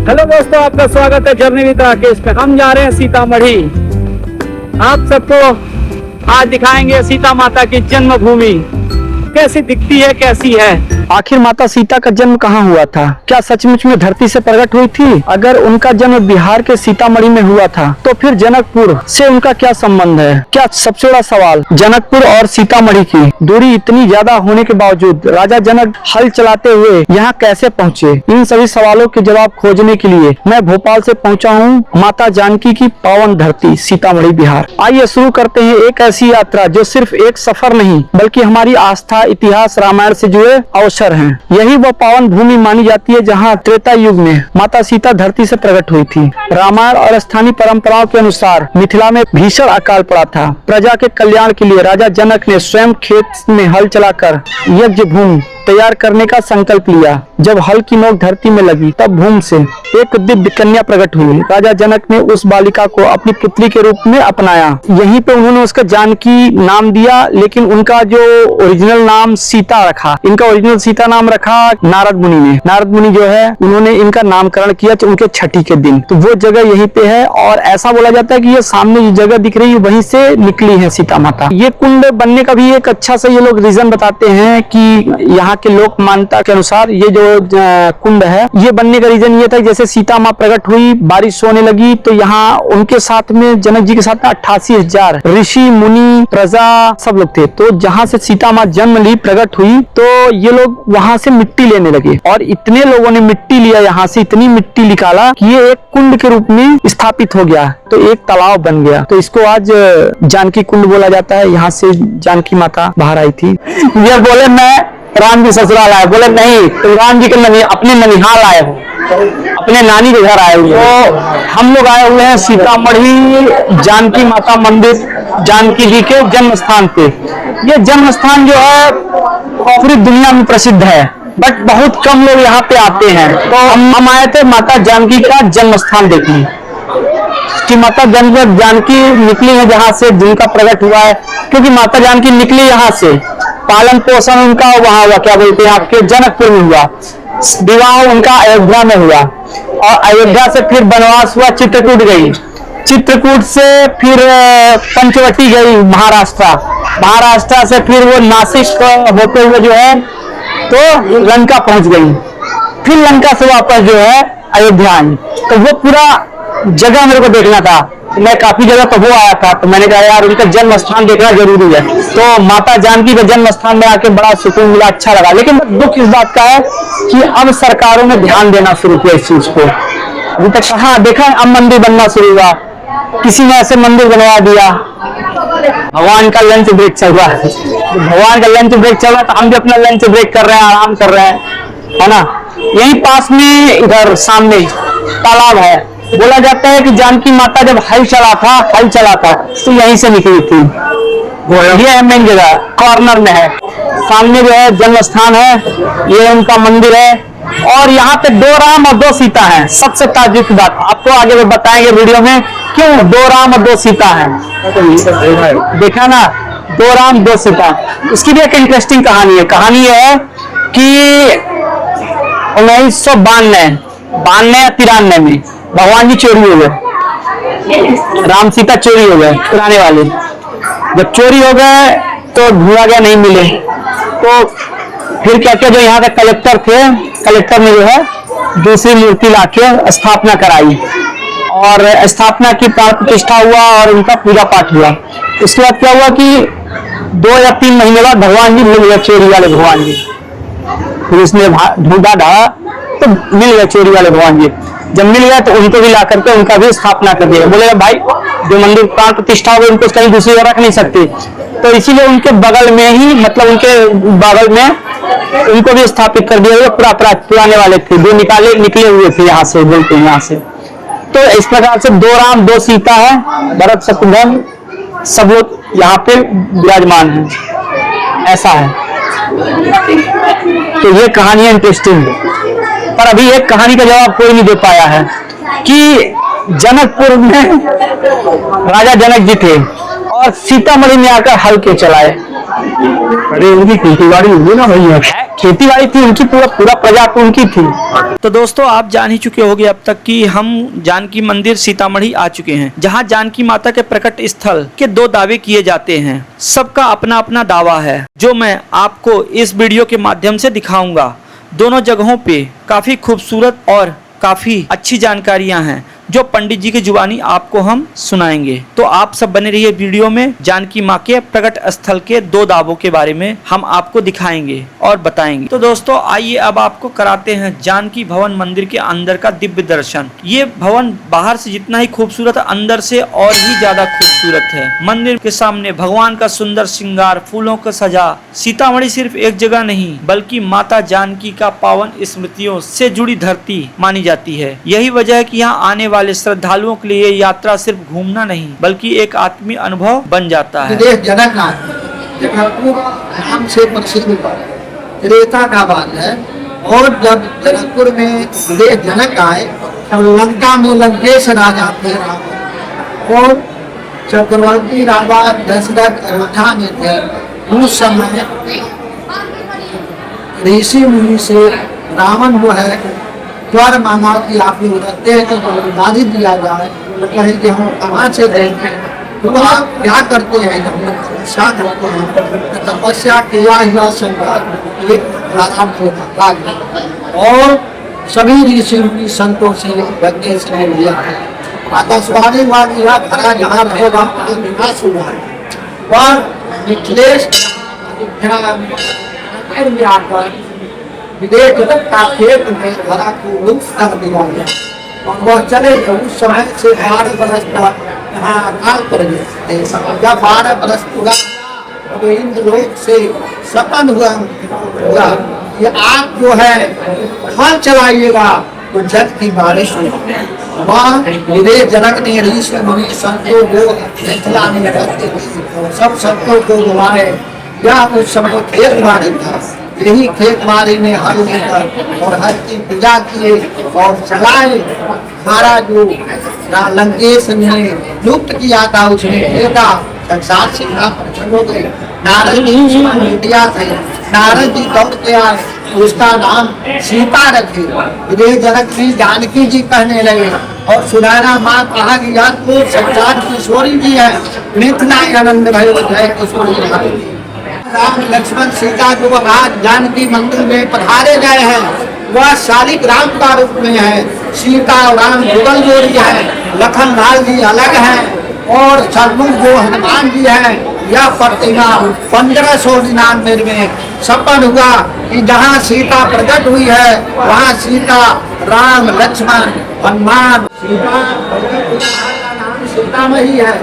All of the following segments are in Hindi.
हेलो दोस्तों, आपका स्वागत है जर्नी विद राकेश पे। हम जा रहे हैं सीतामढ़ी। आप सबको आज दिखाएंगे सीता माता की जन्मभूमि कैसी दिखती है, कैसी है। आखिर माता सीता का जन्म कहाँ हुआ था? क्या सचमुच में धरती से प्रकट हुई थी? अगर उनका जन्म बिहार के सीतामढ़ी में हुआ था तो फिर जनकपुर से उनका क्या संबंध है? क्या सबसे बड़ा सवाल, जनकपुर और सीतामढ़ी की दूरी इतनी ज्यादा होने के बावजूद राजा जनक हल चलाते हुए यहाँ कैसे पहुँचे? इन सभी सवालों के जवाब खोजने के लिए मैं भोपाल से पहुँचा हूँ माता जानकी की पावन धरती सीतामढ़ी बिहार। आइए शुरू करते हैं एक ऐसी यात्रा जो सिर्फ एक सफर नहीं बल्कि हमारी आस्था, इतिहास, रामायण से जुड़े अवसर हैं। यही वह पावन भूमि मानी जाती है जहां त्रेता युग में माता सीता धरती से प्रकट हुई थी। रामायण और स्थानीय परंपराओं के अनुसार मिथिला में भीषण अकाल पड़ा था। प्रजा के कल्याण के लिए राजा जनक ने स्वयं खेत में हल चलाकर यज्ञ भूमि तैयार करने का संकल्प लिया। जब हल की नोक धरती में लगी तब भूमि से एक दिव्य कन्या प्रकट हुई। राजा जनक ने उस बालिका को अपनी पुत्री के रूप में अपनाया। यहीं पे उन्होंने उसका जानकी नाम दिया, लेकिन उनका जो ओरिजिनल नाम सीता रखा। इनका ओरिजिनल सीता नाम रखा नारद मुनि ने। नारद मुनि जो है उन्होंने इनका नामकरण किया उनके छठी के दिन। तो वो जगह यहीं पे है और ऐसा बोला जाता है कि ये सामने जो जगह दिख रही है वहीं से निकली है सीता माता। ये कुंड बनने का भी एक अच्छा सा ये लोग रीजन बताते हैं कि यहाँ के लोक मान्यता के अनुसार ये जो कुंड है ये बनने का रीजन ये था, जैसे सीता माँ प्रकट हुई, बारिश होने लगी तो यहाँ उनके साथ में जनक जी के साथ 88,000 ऋषि मुनि प्रजा सब लोग थे। तो जहाँ से सीता माँ जन्म ली, प्रकट हुई, तो ये लोग वहां से मिट्टी लेने लगे और इतने लोगों ने मिट्टी लिया, यहाँ से इतनी मिट्टी निकाला कि ये एक कुंड के रूप में स्थापित हो गया। तो एक तालाब बन गया। तो इसको आज जानकी कुंड बोला जाता है। यहाँ से जानकी माता बाहर आई थी। ये बोले मैं राम जी ससुराल आए, बोले नहीं तो राम जी के अपने ननिहाल आए हो, अपने नानी के घर आए हुए। तो हम लोग आए हुए हैं सीतामढ़ी जानकी माता मंदिर, जानकी जी के जन्म स्थान पे। ये जन्म स्थान जो है पूरी दुनिया में प्रसिद्ध है, बट बहुत कम लोग यहाँ पे आते हैं। तो हम आए थे माता जानकी का जन्म स्थान देखने कि माता जानकी निकली है जहाँ से, जिनका प्रकट हुआ है। क्योंकि माता जानकी निकली यहाँ से, पालन पोषण उनका वहां हुआ, क्या बोलते हैं आपके जनकपुर में हुआ, विवाह उनका अयोध्या में हुआ और अयोध्या से फिर बनवास हुआ, चित्रकूट गई, चित्रकूट से फिर पंचवटी गई महाराष्ट्र, महाराष्ट्र से फिर वो नासिक होते हुए जो है तो लंका पहुंच गई, फिर लंका से वापस जो है अयोध्या आई। तो वो पूरा जगह मेरे को देखना था। मैं काफी जगह तो वो आया था, तो मैंने कहा यार उनका जन्म स्थान देखना जरूरी है। तो माता जानकी के जन्म स्थान में आके बड़ा सुकून मिला, अच्छा लगा। लेकिन दुख इस बात का है कि अब सरकारों ने ध्यान देना शुरू किया इस चीज को। अभी तक हाँ देखा, अब मंदिर बनना शुरू हुआ, किसी ने ऐसे मंदिर बनवा दिया। भगवान का लंच ब्रेक चल रहा है, भगवान का लंच ब्रेक चल रहा है तो हम भी अपना लंच ब्रेक कर रहे हैं, आराम कर रहे हैं, है ना। यही पास में इधर सामने तालाब है। बोला जाता है कि जानकी माता जब हल चला था तो यहीं से निकली थी। ये है मेन जगह, कॉर्नर में है, सामने जो है जन्म स्थान है, ये उनका मंदिर है। और यहाँ पे 2 राम और 2 सीता हैं। सबसे ताज्जुब की बात आपको आगे में बताएंगे वीडियो में, क्यों 2 राम और 2 सीता हैं। देखा ना, 2 राम 2 सीता। इसकी भी एक इंटरेस्टिंग कहानी है। कहानी यह है कि 1992 या 93 में भगवान जी चोरी हो गए, राम सीता चोरी हो गए पुराने वाले। जब चोरी हो गए तो ढूंढा गया, नहीं मिले। तो फिर क्या किया, जो यहाँ के कलेक्टर थे, कलेक्टर ने जो है दूसरी मूर्ति लाके स्थापना कराई और स्थापना की प्राण प्रतिष्ठा हुआ और उनका पूजा पाठ हुआ। उसके बाद क्या हुआ कि 2 या 3 महीने बाद भगवान जी मिल गए, चोरी वाले भगवान जी। फिर उसने ढूंढा ढाड़ा तो मिल गए चोरी वाले भगवान जी। जब मिल गया तो उनको भी ला करके उनका भी स्थापना कर दिया। बोले भाई जो मंदिर प्राण प्रतिष्ठा हो गई उनको कहीं दूसरी जगह रख नहीं सकते, तो इसीलिए उनके बगल में ही, मतलब उनके बगल में उनको भी स्थापित कर दिया। पुराने वाले थे जो निकले हुए थे यहाँ से, बोलते हैं यहाँ से। तो इस प्रकार से 2 राम 2 सीता है, भरत शत्रुघ्न सब लोग यहाँ पे विराजमान है, ऐसा है। तो ये कहानी है इंटरेस्टिंग, पर अभी एक कहानी का जवाब कोई नहीं दे पाया है कि जनकपुर में राजा जनक जी थे और सीतामढ़ी में आकर हल क्यों चलाए। अरे उनकी खेती बाड़ी होगी ना भैया, खेती बाड़ी थी उनकी, पूरा प्रजा तो उनकी थी। तो दोस्तों आप जान ही चुके होंगे अब तक कि हम जानकी मंदिर सीतामढ़ी आ चुके हैं, जहां जानकी माता के प्रकट स्थल के 2 दावे किए जाते हैं। सबका अपना अपना दावा है जो मैं आपको इस वीडियो के माध्यम से दिखाऊंगा। दोनों जगहों पे काफी खूबसूरत और काफी अच्छी जानकारियां हैं जो पंडित जी की जुबानी आपको हम सुनाएंगे। तो आप सब बने रहिए वीडियो में। जानकी माँ के प्रकट स्थल के 2 दावों के बारे में हम आपको दिखाएंगे और बताएंगे। तो दोस्तों आइए अब आपको कराते हैं जानकी भवन मंदिर के अंदर का दिव्य दर्शन। ये भवन बाहर से जितना ही खूबसूरत है, अंदर से और भी ज्यादा खूबसूरत है। मंदिर के सामने भगवान का सुंदर श्रृंगार, फूलों का सजा। सीतामढ़ी सिर्फ एक जगह नहीं बल्कि माता जानकी का पावन स्मृतियों से जुड़ी धरती मानी जाती है। यही वजह है कि यहाँ आने वाले श्रद्धालुओं के लिए यात्रा सिर्फ घूमना नहीं बल्कि एक आत्मीय अनुभव बन जाता है। जनकपुर नाम से प्रसिद्ध त्रेता का बात है। और जब जनकपुर में जनक आए तब लंका में लंकेश राजा थे रावण, और चक्रवर्ती राजा दशरथ अयोध्या में थे। उस समय ऋषि मुनि से रावण जो है द्वार मांगा कि आप लोग रखते हैं तो बलिदान दिया जाए। तो कहे कि हम कहाँ से देंगे, तो आप क्या करते हैं, तपस्या करते हैं। तपस्या किया हुआ संघर्ष राम को और सभी ऋषि मुनि संतों से यज्ञ से लिया। आकाशवाणी वाला खड़ा जहाँ रहेगा विकास हुआ है। पर मिथिलेश विदेश का खेत में धरा को लुप्त कर दिया गया और वह चले गए। उस समय से 12 बरस तक यहाँ अकाल पड़ गए। जब 12 बरस पूरा तो इंद्रलोक से सपन हुआ ये आप जो है फल चलाइएगा तो जग की बारिश होगी। वहाँ विदेश जनक ने ऋषि मुनि संतों को मिथिला में रखते सब संतों को बुलाए। या उस समय खेत बाड़ी था, यही खेतबाड़ी में हल लेकर और हर की पूजा किए और चलाए। हमारा जो लंकेश ने लुप्त किया था उसने देखा, संसार से प्रसन्न हो गए। नारद जी मीडिया थे, नारद जी दौड़ के आए, उसका नाम सीता रखे। विदेश जनक ने जानकी जी कहने लगे और सुनहरा माँ कहा कि यार तो संसार किशोरी जी है, मिथिला आनंद भयो जय किशोरी। राम लक्ष्मण सीता जो आज जानकी मंदिर में पधारे गए हैं वह शालिग्राम का रूप में है। सीता और राम जुगल जोड़ी है, लखन लाल जी अलग हैं और सरमुख जो हनुमान जी हैं। यह प्रतिमा 1599 में संपन्न हुआ कि जहाँ सीता प्रकट हुई है वहाँ सीता राम लक्ष्मण हनुमान सीतामढ़ी है।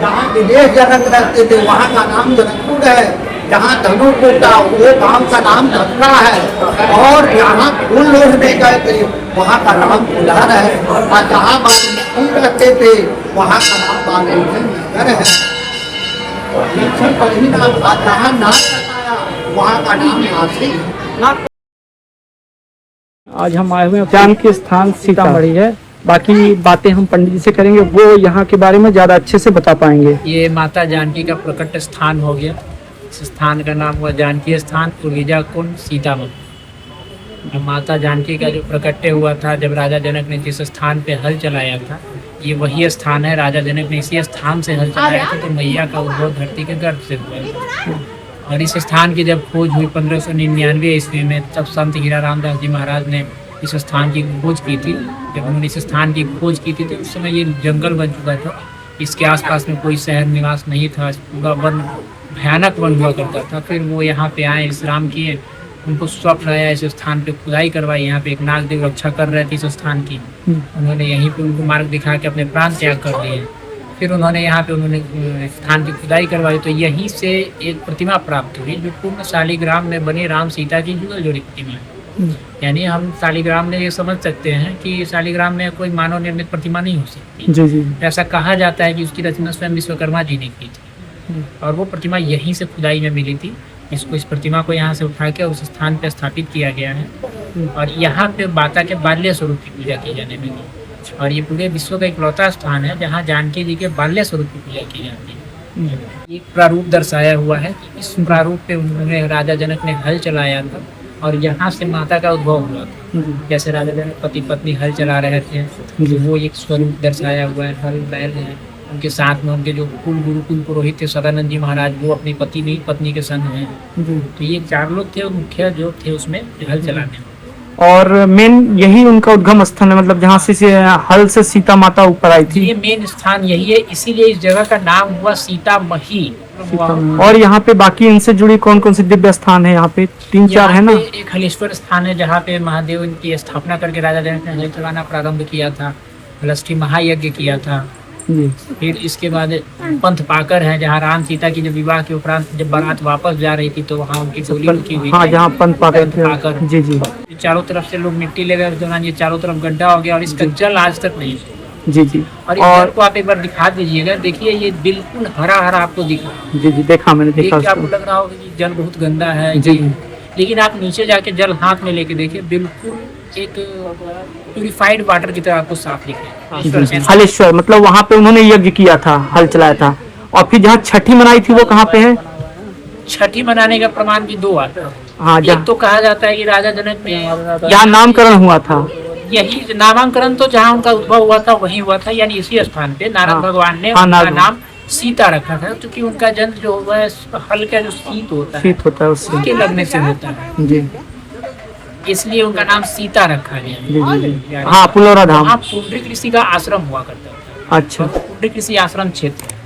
जहाँ विदेश जनक रहते थे वहाँ का नाम जनकपुर है। जहाँ धनुपुर था वो गाँव का नाम धनका है। और यहाँ फूल लोढ़ने गए थे वहाँ का नाम फुलहर है। और जहाँ बाल्मीकि रहते थे वहाँ का नाम बाल्मीकि नगर है। जहाँ नाच लगाया वहाँ का नाम नासिक। आज हम आए हुए हैं जानकी स्थान सीतामढ़ी है। बाकी बातें हम पंडित जी से करेंगे, वो यहाँ के बारे में ज्यादा अच्छे से बता पाएंगे। ये माता जानकी का प्रकट स्थान हो गया। इस स्थान का नाम हुआ जानकी स्थान, उर्विजा कुंड, सीतामढ़ी। माता जानकी का जो प्रकट्य हुआ था जब राजा जनक ने जिस स्थान पे हल चलाया था, ये वही स्थान है। राजा जनक ने इसी स्थान से हल चलाया था, तो मैया का उद्भव धरती के गर्भ से हुआ। और इस स्थान की जब खोज हुई 1599 ईस्वी में, तब संत हीरा रामदास जी महाराज ने इस स्थान की खोज की थी। जब उन्होंने इस स्थान की खोज की थी तो उस समय ये जंगल बन चुका था। इसके आसपास में कोई शहर निवास नहीं था, पूरा वन भयानक वन हुआ करता था। फिर वो यहाँ पे आए, विश्राम किए, उनको स्वप्न आया, इस स्थान पे खुदाई करवाई। यहाँ पे एक नागदेव रक्षा कर रहे थे इस स्थान की। उन्होंने यहीं पे उनको मार्ग दिखा के अपने प्राण त्याग कर दिए। फिर उन्होंने यहाँ पे स्थान की खुदाई करवाई, तो यहीं से एक प्रतिमा प्राप्त हुई जो पूर्ण शालिग्राम में बनी राम सीता की जुगल जोड़ी प्रतिमा है। यानी हम शालिग्राम में ये समझ सकते हैं कि शालिग्राम में कोई मानव निर्मित प्रतिमा नहीं हो सकती। जी जी। ऐसा कहा जाता है कि उसकी रचना स्वयं विश्वकर्मा जी ने की थी और वो प्रतिमा यहीं से खुदाई में मिली थी। इस प्रतिमा को यहाँ से उठा के उस स्थान पर स्थापित किया गया है और यहाँ पे माता के बाल्य स्वरूप की पूजा की जाने लगी। और ये पूरे विश्व का इकलौता स्थान है जहाँ जानकी जी के बाल्य स्वरूप की पूजा की जाती है। एक प्रारूप दर्शाया हुआ है, इस प्रारूप पे उन्होंने राजा जनक ने हल चलाया था और यहाँ से माता का उद्भव हुआ था। जैसे राजा जनक पति पत्नी हल चला रहे थे, वो एक स्वरूप दर्शाया हुआ है, हल बैल है, उनके साथ में उनके जो कुल गुरु कुल पुरोहित थे सदानंद जी महाराज, वो अपनी पत्नी के संग हैं। तो ये 4 लोग थे और मुखिया जो थे उसमें हल चलाने में। और मेन यही उनका उद्गम स्थान है, मतलब जहाँ से हल से सीता माता ऊपर आई थी। ये मेन स्थान यही है, इसीलिए इस जगह का नाम हुआ सीतामढ़ी। और यहाँ पे बाकी इनसे जुड़ी कौन कौन से दिव्य स्थान है? यहाँ पे 3-4 है ना। एक हलेश्वर स्थान है जहाँ पे महादेव की स्थापना करके राजा जनक ने हल चलाना प्रारंभ किया था, हलष्ठी महायज्ञ किया था। जी। फिर इसके बाद पंथ पाकर है जहाँ राम सीता की जब विवाह के उपरांत जब बारात वापस जा रही थी तो वहाँ उनकी गोली रुकी हुई। हाँ, जहाँ पंथ पाकर पाकर। जी जी चारों तरफ से लोग मिट्टी ले गए, उस दौरान ये चारों तरफ गड्ढा हो गया और इसका जल आज तक नहीं है। जी जी। और इस जल को आप एक बार दिखा दीजिएगा, देखिए ये बिल्कुल हरा हरा आपको दिख रहा है। जी जी, देखा मैंने, देख देखा के आपको लग रहा होगा कि जल बहुत गंदा है जी। लेकिन आप नीचे जाके जल हाथ में लेके देखिए, बिल्कुल एक प्यूरिफाइड वाटर की तरह आपको साफ दिखे। हलेश्वर मतलब वहाँ पे उन्होंने यज्ञ किया था, हल चलाया था। और फिर जहाँ छठी मनाई थी वो कहाँ पे है? छठी मनाने का प्रमाण भी 2 आता है। हाँ, एक तो कहा जाता है कि राजा जनक में यहाँ नामकरण हुआ था। यही नामांकन तो जहाँ उनका उद्भव हुआ था वहीं हुआ था, यानी इसी स्थान पे नारद भगवान ने हाँ, उनका नाम सीता रखा था, क्योंकि उनका जन्म जो हुआ है हल का जो शीत होता है उससे उसके लगने से होता है, जी, इसलिए उनका नाम सीता रखा गया। जी जी। हाँ, पुलोरा धाम। वहाँ पुंडरीक ऋषि का आश्रम हुआ करता था। अच्छा पुंडरीक ऋषि आश्रम क्षेत्र है।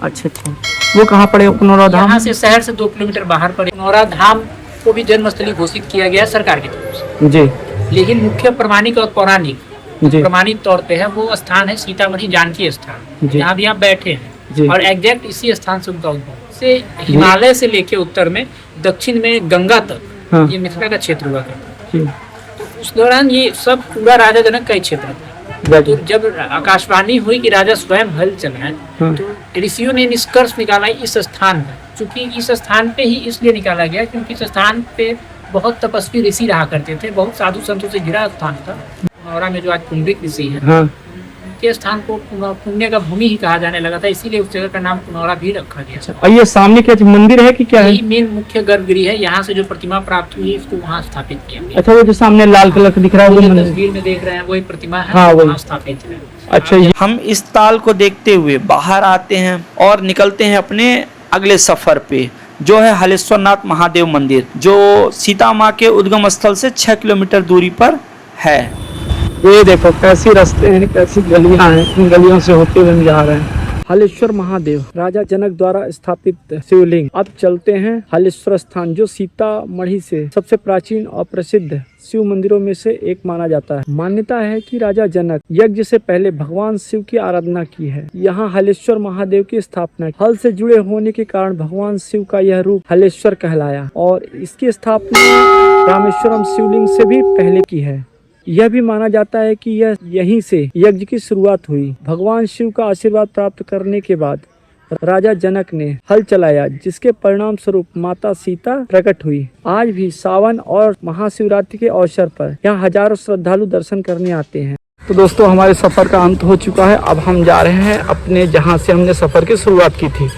अच्छा अच्छा। वो कहाँ पड़ेगा पुनौरा धाम? यहाँ से शहर से 2 किलोमीटर बाहर पड़े। पुनौरा धाम को भी जन्मस्थली घोषित किया गया है सरकार की तरफ से, जी। लेकिन मुख्य प्रमाणिक और पौराणिक जी। प्रमाणित तौर पे है वो स्थान है सीतामढ़ी जानकी स्थान, जी। जहाँ भी आप बैठे जी। हैं। और एग्जैक्ट इसी स्थान से उनका उद्भव से हिमालय से लेके उत्तर में दक्षिण में गंगा तक, हाँ। ये मिथिला का क्षेत्र हुआ करता जी। है। उस दौरान ये सब पूरा राजा जनक का ही क्षेत्र था। तो जब आकाशवाणी हुई कि राजा स्वयं हल चलाएं, हाँ। तो ऋषियों ने निष्कर्ष निकाला इस स्थान पर, क्योंकि इस स्थान पे ही इसलिए निकाला गया क्योंकि इस स्थान पे बहुत तपस्वी ऋषि रहा करते थे, बहुत साधु संतों से घिरा स्थान था। पुनौरा में जो आज पुंडरीक ऋषि है, हाँ। के स्थान को पुण्य का भूमि ही कहा जाने लगा था, इसीलिए उस जगह का नाम पुनौरा भी रखा गया। और ये सामने क्या मंदिर है कि क्या है? यही मेन मुख्य गर्भगृह है, यहाँ से जो प्रतिमा प्राप्त हुई इसको वहाँ स्थापित किया गया। अच्छा, वो जो सामने लाल कलर का दिख रहा है वो जो मंदिर? तस्वीर में देख रहे हैं वही प्रतिमा है, हाँ, वही। वहाँ स्थापित है। अच्छा, ये हम इस ताल को देखते हुए बाहर आते हैं और निकलते हैं अपने अगले सफर पे, जो है हलेश्वरनाथ महादेव मंदिर, जो सीता माँ के उद्गम स्थल से 6 किलोमीटर दूरी पर है। ये देखो कैसी रास्ते हैं, कैसी गलियां हैं, इन गलियों से होते हुए हम जा रहे हैं। हलेश्वर महादेव राजा जनक द्वारा स्थापित शिवलिंग। अब चलते हैं हलेश्वर स्थान, जो सीतामढ़ी से सबसे प्राचीन और प्रसिद्ध शिव मंदिरों में से एक माना जाता है। मान्यता है कि राजा जनक यज्ञ से पहले भगवान शिव की आराधना की है। यहाँ हलेश्वर महादेव की स्थापना हल से जुड़े होने के कारण भगवान शिव का यह रूप हलेश्वर कहलाया और इसकी स्थापना रामेश्वरम शिवलिंग से भी पहले की है। यह भी माना जाता है कि यह यहीं से यज्ञ की शुरुआत हुई। भगवान शिव का आशीर्वाद प्राप्त करने के बाद राजा जनक ने हल चलाया, जिसके परिणाम स्वरूप माता सीता प्रकट हुई। आज भी सावन और महाशिवरात्रि के अवसर पर यहाँ हजारों श्रद्धालु दर्शन करने आते हैं। तो दोस्तों, हमारे सफर का अंत हो चुका है। अब हम जा रहे हैं अपने जहाँ से हमने सफर की शुरुआत की थी।